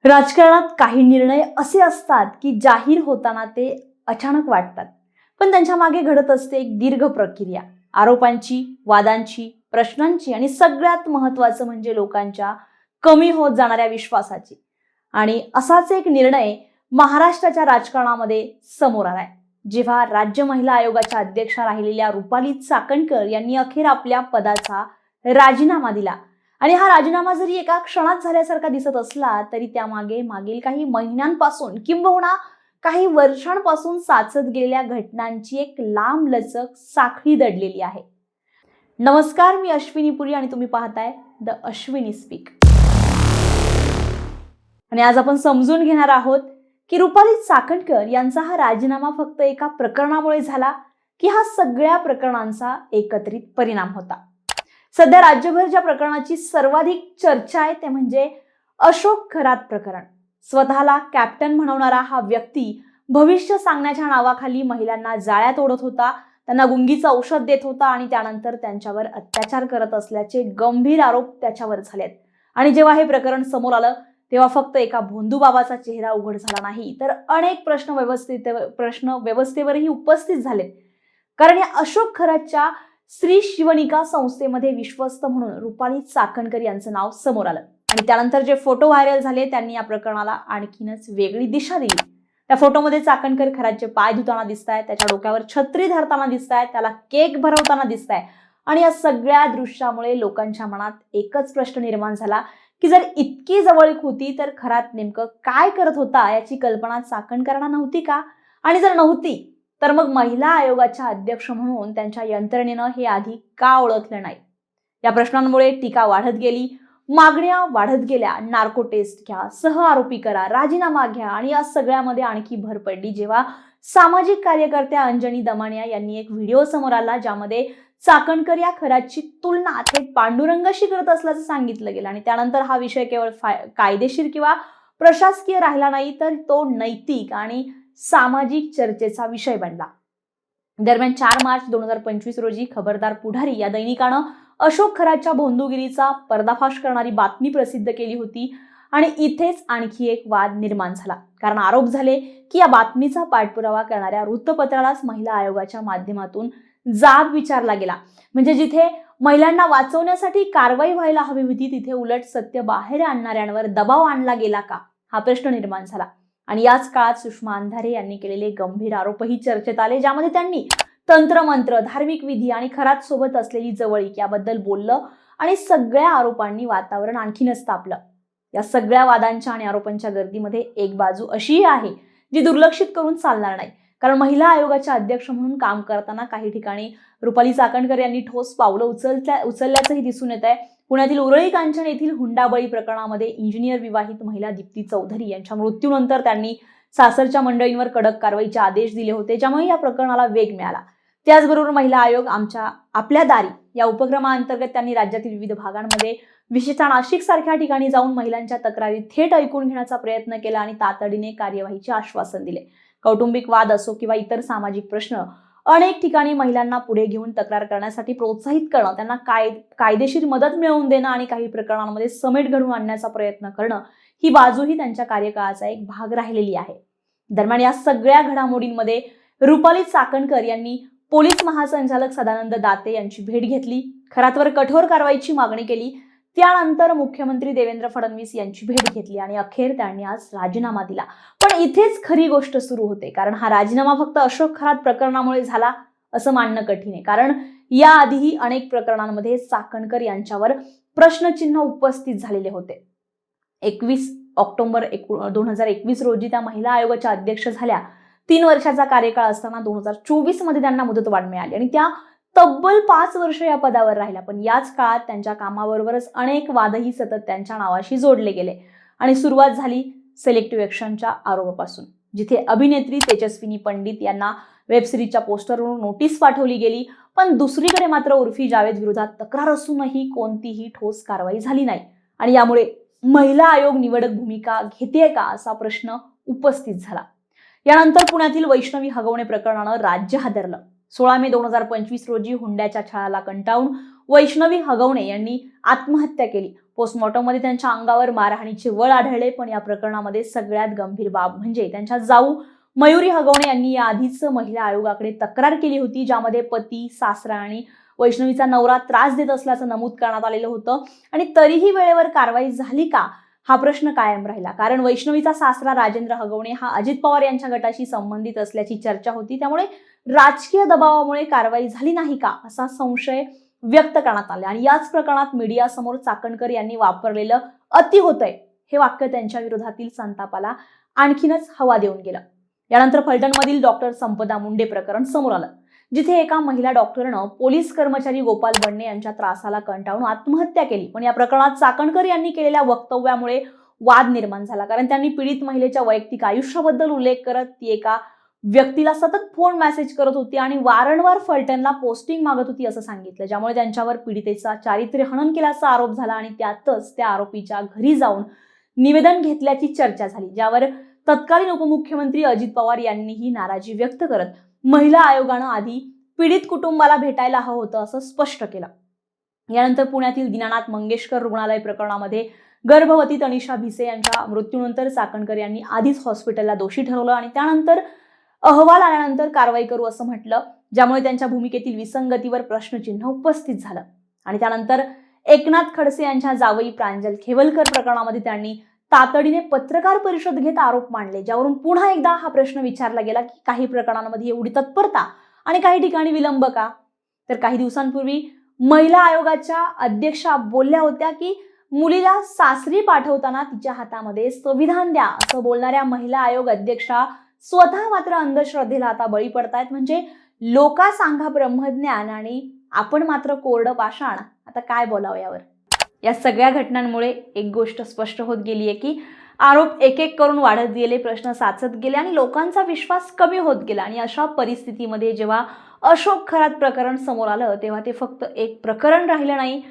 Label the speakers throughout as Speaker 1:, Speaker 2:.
Speaker 1: राजकारणात काही निर्णय असे असतात की जाहीर होताना ते अचानक वाटतात, पण त्यांच्या मागे घडत असते एक दीर्घ प्रक्रिया, आरोपांची, वादांची, प्रश्नांची आणि सगळ्यात महत्त्वाचं म्हणजे लोकांच्या कमी होत जाणाऱ्या विश्वासाची. आणि असाच एक निर्णय महाराष्ट्राच्या राजकारणामध्ये समोर आलाय, जेव्हा राज्य महिला आयोगाच्या अध्यक्षा राहिलेल्या रुपाली चाकणकर यांनी अखेर आपल्या पदाचा राजीनामा दिला. आणि हा राजीनामा जरी एका क्षणात झाल्यासारखा दिसत असला तरी त्यामागे मागील काही महिन्यांपासून किंबहुना काही वर्षांपासून साचत गेलेल्या घटनांची एक लांबलचक साखळी दडलेली आहे. नमस्कार, मी अश्विनी पुरी आणि तुम्ही पाहताय द अश्विनी स्पीक. आणि आज आपण समजून घेणार आहोत की रुपाली चाकणकर यांचा हा राजीनामा फक्त एका प्रकरणामुळे झाला की हा सगळ्या प्रकरणांचा एकत्रित परिणाम होता. सध्या राज्यभर ज्या प्रकरणाची सर्वाधिक चर्चा आहे ते म्हणजे अशोक खरात प्रकरण. स्वतःला कॅप्टन म्हणवणारा हा व्यक्ती भविष्य सांगण्याच्या नावाखाली महिलांना जाळ्यात ओढत होता, त्यांना गुंगीचं औषध देत होता आणि त्यानंतर त्यांच्यावर अत्याचार करत असल्याचे गंभीर आरोप त्याच्यावर झालेत. आणि जेव्हा हे प्रकरण समोर आलं तेव्हा फक्त एका भोंदूबाबाचा चेहरा उघड झाला नाही, तर अनेक प्रश्न व्यवस्थेवरही उपस्थित झालेत. कारण या अशोक खरातच्या श्री शिवनिका संस्थेमध्ये विश्वस्त म्हणून रुपाली चाकणकर यांचं नाव समोर आलं. आणि त्यानंतर जे फोटो व्हायरल झाले त्यांनी या प्रकरणाला आणखीनच वेगळी दिशा दिली. त्या फोटोमध्ये चाकणकर खरातचे पाय धुताना दिसतायत, त्याच्या डोक्यावर छत्री धरताना दिसतायत, त्याला केक भरवताना दिसताय. आणि या सगळ्या दृश्यामुळे लोकांच्या मनात एकच प्रश्न निर्माण झाला की जर इतकी जवळीक होती तर खरात नेमकं काय करत होता याची कल्पना चाकणकरांना नव्हती का? आणि जर नव्हती तर मग महिला आयोगाच्या अध्यक्ष म्हणून त्यांच्या यंत्रणेनं हे आधी का ओळखलं नाही? या प्रश्नांमुळे टीका वाढत गेली, मागण्या वाढत गेल्या. नार्को टेस्ट घ्या, सह आरोपी करा, राजीनामा घ्या. आणि या सगळ्यामध्ये आणखी भर पडली जेव्हा सामाजिक कार्यकर्त्या अंजनी दमानिया यांनी एक व्हिडिओ समोर आला ज्यामध्ये चाकणकर या खरातची तुलना थेट पांडुरंगाशी करत असल्याचं सांगितलं गेलं. आणि त्यानंतर हा विषय केवळ कायदेशीर किंवा प्रशासकीय राहिला नाही, तर तो नैतिक आणि सामाजिक चर्चेचा विषय बनला. दरम्यान 4 मार्च 2025 रोजी खबरदार पुढारी या दैनिकानं अशोक खरातच्या भोंदूगिरीचा पर्दाफाश करणारी बातमी प्रसिद्ध केली होती. आणि इथेच आणखी एक वाद निर्माण झाला, कारण आरोप झाले की या बातमीचा पाठपुरावा करणाऱ्या वृत्तपत्रालाच महिला आयोगाच्या माध्यमातून जाब विचारला गेला. म्हणजे जिथे महिलांना वाचवण्यासाठी कारवाई व्हायला हवी होती तिथे उलट सत्य बाहेर आणणाऱ्यांवर दबाव आणला गेला का, हा प्रश्न निर्माण झाला. आणि याच काळात सुषमा अंधारे यांनी केलेले गंभीर आरोपही चर्चेत आले, ज्यामध्ये त्यांनी तंत्रमंत्र, धार्मिक विधी आणि खरात सोबत असलेली जवळीक याबद्दल बोललं. आणि सगळ्या आरोपांनी वातावरण आणखीनच तापलं. या सगळ्या वादांच्या आणि आरोपांच्या गर्दीमध्ये एक बाजू अशीही आहे जी दुर्लक्षित करून चालणार नाही, कारण महिला आयोगाच्या अध्यक्ष म्हणून काम करताना काही ठिकाणी रुपाली चाकणकर यांनी ठोस पावलं उचलल्याचंही दिसून येत आहे. पुण्यातील उरळी कांचन येथील हुंडाबळी प्रकरणामध्ये इंजिनियर विवाहित महिला दीप्ती चौधरी यांच्या मृत्यूनंतर त्यांनी सासरच्या मंडळींवर कडक कारवाईचे आदेश दिले होते, ज्यामुळे या प्रकरणाला वेग मिळाला. त्याचबरोबर महिला आयोग आपल्या दारी या उपक्रमाअंतर्गत त्यांनी राज्यातील विविध भागांमध्ये विशेषतः नाशिक सारख्या ठिकाणी जाऊन महिलांच्या तक्रारी थेट ऐकून घेण्याचा प्रयत्न केला आणि तातडीने कार्यवाहीचे आश्वासन दिले. कौटुंबिक वाद असो किंवा इतर सामाजिक प्रश्न, अनेक ठिकाणी महिलांना पुढे घेऊन तक्रार करण्यासाठी प्रोत्साहित करणं, त्यांना कायदेशीर मदत मिळवून देणं आणि काही प्रकरणांमध्ये समेट घडवून आणण्याचा प्रयत्न करणं, ही बाजूही त्यांच्या कार्यकाळाचा एक भाग राहिलेली आहे. दरम्यान या सगळ्या घडामोडींमध्ये रुपाली चाकणकर यांनी पोलीस महासंचालक सदानंद दाते यांची भेट घेतली, खरातवर कठोर कारवाईची मागणी केली. त्यानंतर मुख्यमंत्री देवेंद्र फडणवीस यांची भेट घेतली आणि अखेर त्यांनी आज राजीनामा दिला. पण इथेच खरी गोष्ट सुरू होते, कारण हा राजीनामा फक्त अशोक खरात प्रकरणामुळे झाला असं मानणं कठीण आहे. कारण याआधीही अनेक प्रकरणांमध्ये चाकणकर यांच्यावर प्रश्नचिन्ह उपस्थित झालेले होते. 21 ऑक्टोबर 2021 रोजी त्या महिला आयोगाच्या अध्यक्ष झाल्या. 3 वर्षाचा कार्यकाळ असताना 2024 मध्ये त्यांना मुदतवाढ मिळाली आणि त्या तब्बल 5 वर्ष या पदावर राहिल्या. पण याच काळात त्यांच्या कामाबरोबरच अनेक वादही सतत त्यांच्या नावाशी जोडले गेले. आणि सुरुवात झाली सिलेक्टिव्ह ऍक्शनच्या आरोपापासून, जिथे अभिनेत्री तेजस्विनी पंडित यांना वेबसिरीजच्या पोस्टरवरून नोटीस पाठवली गेली. पण दुसरीकडे मात्र उर्फी जावेद विरोधात तक्रार असूनही कोणतीही ठोस कारवाई झाली नाही. आणि यामुळे महिला आयोग निवडक भूमिका घेतेय का असा प्रश्न उपस्थित झाला. यानंतर पुण्यातील वैष्णवी हगवणे प्रकरणानं राज्य हादरलं. 16 मे 2025 रोजी हुंड्याच्या छळाला कंटाळून वैष्णवी हगवणे यांनी आत्महत्या केली. पोस्टमॉर्टममध्ये त्यांच्या अंगावर मारहाणीचे वळ आढळले. पण या प्रकरणामध्ये सगळ्यात गंभीर बाब म्हणजे त्यांच्या जाऊ मयुरी हगवणे यांनी याआधीच महिला आयोगाकडे तक्रार केली होती, ज्यामध्ये पती, सासरा आणि वैष्णवीचा नवरा त्रास देत असल्याचं नमूद करण्यात आलेलं होतं. आणि तरीही वेळेवर कारवाई झाली का हा प्रश्न कायम राहिला. कारण वैष्णवीचा सासरा राजेंद्र हगवणे हा अजित पवार यांच्या गटाशी संबंधित असल्याची चर्चा होती. त्यामुळे राजकीय दबावामुळे कारवाई झाली नाही का असा संशय व्यक्त करण्यात आला. आणि याच प्रकरणात मीडियासमोर चाकणकर यांनी वापरलेलं अति होतंय हे वाक्य त्यांच्या विरोधातील संतापाला आणखीनच हवा देऊन गेलं. यानंतर फलटणमधील डॉक्टर संपदा मुंडे प्रकरण समोर आलं, जिथे एका महिला डॉक्टरनं पोलीस कर्मचारी गोपाल बन्ने यांच्या त्रासाला कंटाळून आत्महत्या केली. पण या प्रकरणात चाकणकर यांनी केलेल्या वक्तव्यामुळे वाद निर्माण झाला. कारण त्यांनी पीडित महिलेच्या वैयक्तिक आयुष्याबद्दल उल्लेख करत ती एका व्यक्तीला सतत फोन मेसेज करत होती आणि वारंवार फलटणला पोस्टिंग मागत होती असं सांगितलं, ज्यामुळे त्यांच्यावर पीडितेचा चारित्र्य हनन केल्याचा आरोप झाला. आणि त्यातच त्या आरोपीच्या घरी जाऊन निवेदन घेतल्याची चर्चा झाली, ज्यावर तत्कालीन उपमुख्यमंत्री अजित पवार यांनीही नाराजी व्यक्त करत महिला आयोगानं आधी पीडित कुटुंबाला भेटायला हवं होतं असं स्पष्ट केलं. यानंतर पुण्यातील दीनानाथ मंगेशकर रुग्णालय प्रकरणामध्ये गर्भवती तनिषा भिसे यांच्या मृत्यूनंतर चाकणकर यांनी आधीच हॉस्पिटलला दोषी ठरवलं आणि त्यानंतर अहवाल आल्यानंतर कारवाई करू असं म्हटलं, ज्यामुळे त्यांच्या भूमिकेतील विसंगतीवर प्रश्नचिन्ह उपस्थित झालं. आणि त्यानंतर एकनाथ खडसे यांच्या जावई प्रांजल खेवलकर प्रकरणामध्ये त्यांनी तातडीने पत्रकार परिषद घेत आरोप मांडले, ज्यावरून पुन्हा एकदा हा प्रश्न विचारला गेला की काही प्रकरणांमध्ये एवढी तत्परता आणि काही ठिकाणी विलंब का. तर काही दिवसांपूर्वी महिला आयोगाच्या अध्यक्षा बोलल्या होत्या की मुलीला सासरी पाठवताना तिच्या हातामध्ये संविधान द्या असं बोलणाऱ्या महिला आयोग अध्यक्षा स्वतः मात्र अंधश्रद्धेला आता बळी पडतायत. म्हणजे लोका सांगा ब्रह्मज्ञान आणि आपण मात्र कोरडं पाषाण. आता काय बोलावं यावर. या सगळ्या घटनांमुळे एक गोष्ट स्पष्ट होत गेली आहे की आरोप एक एक करून वाढत गेले, प्रश्न साचत गेले आणि लोकांचा विश्वास कमी होत गेला. आणि अशा परिस्थितीमध्ये जेव्हा अशोक खरात प्रकरण समोर आलं तेव्हा ते फक्त एक प्रकरण राहिलं नाही,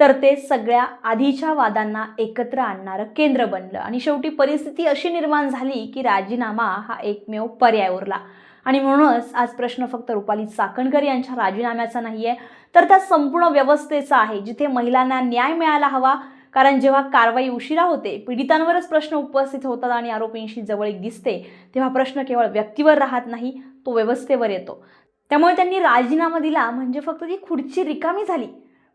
Speaker 1: तर ते सगळ्या आधीच्या वादांना एकत्र आणणारं केंद्र बनलं. आणि शेवटी परिस्थिती अशी निर्माण झाली की राजीनामा हा एकमेव पर्याय उरला. आणि म्हणूनच आज प्रश्न फक्त रुपाली चाकणकर यांच्या राजीनाम्याचा नाहीये, तर त्या संपूर्ण व्यवस्थेचा आहे, जिथे महिलांना न्याय मिळायला हवा. कारण जेव्हा कारवाई उशिरा होते, पीडितांवरच प्रश्न उपस्थित होतात आणि आरोपींशी जवळीक दिसते, तेव्हा प्रश्न केवळ व्यक्तीवर राहत नाही, तो व्यवस्थेवर येतो. त्यामुळे त्यांनी राजीनामा दिला म्हणजे फक्त ती खुर्ची रिकामी झाली.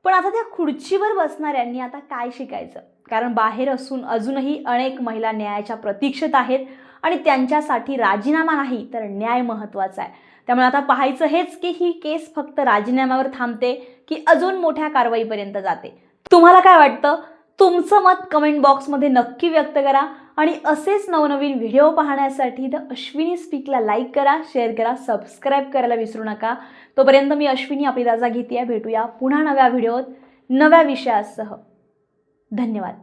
Speaker 1: पण आता त्या खुर्चीवर बसणाऱ्यांनी आता काय शिकायचं. कारण बाहेर अजूनही अनेक महिला न्यायाच्या प्रतीक्षेत आहेत आणि त्यांच्यासाठी राजीनामा नाही तर न्याय महत्त्वाचा आहे. त्यामुळे आता पाहायचं हेच की ही केस फक्त राजीनाम्यावर थांबते की अजून मोठ्या कारवाईपर्यंत जाते. तुम्हाला काय वाटतं? तुमचं मत कमेंट बॉक्समध्ये नक्की व्यक्त करा. आणि असेच नवनवीन व्हिडिओ पाहण्यासाठी द अश्विनी स्पीकला लाईक करा, शेअर करा, सबस्क्राईब करायला विसरू नका. तोपर्यंत मी अश्विनी आपली रजा घेते. भेटूया पुन्हा नव्या व्हिडिओत नव्या विषयासह. धन्यवाद.